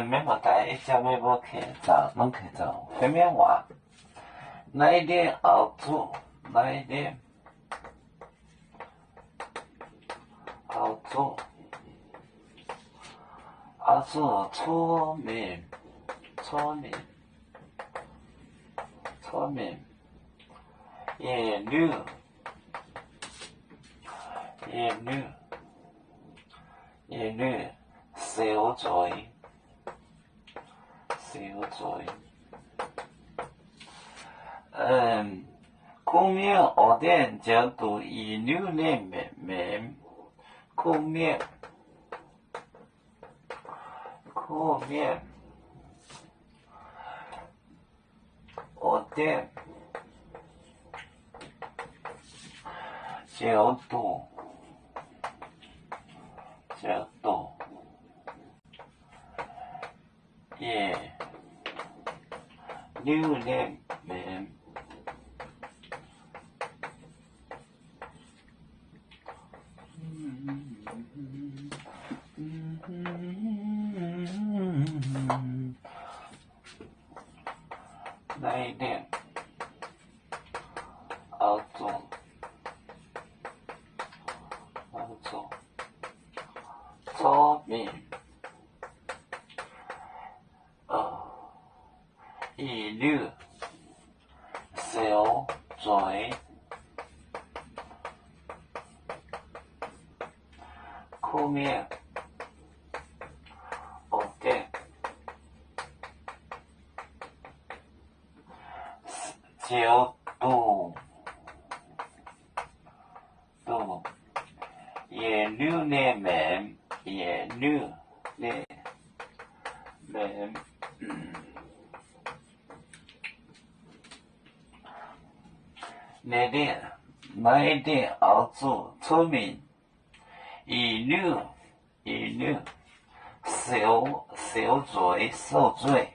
免无带一只要无去走，拢去走，后面话，来点熬煮，来点熬煮，熬煮粗面，粗面，粗面，盐绿，盐绿，盐绿，小嘴。小嘴，苦面蚵仔角度以牛奶面，苦面，蚵仔角度，也。牛奶面，来点熬煮，粗面，一溜。小嘴，苦面，蚵仔，角度，盐牛奶面，盐牛奶面，来点熬煮粗面，一溜，小嘴，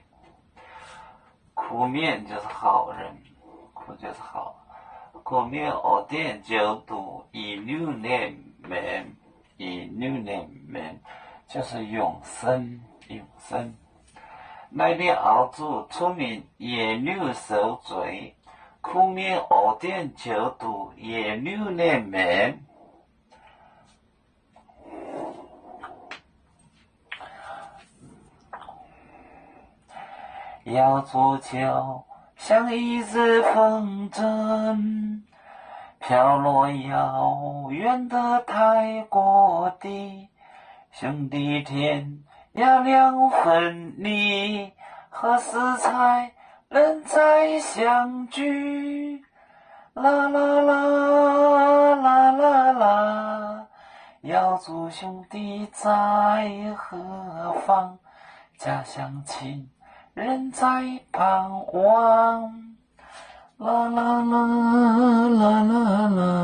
苦面就是好人，苦就是好，苦面蚵仔角度以牛奶面，就是永生。来点熬煮粗面，盐溜小嘴。苦面蚵仔角度盐牛奶面，要做就像一阵风筝，飘落遥远的泰国地，兄弟天涯两分离，何时才能再相聚？啦啦啦啦啦啦，要祝兄弟在何方？家乡亲人在盼望。啦啦啦啦啦啦。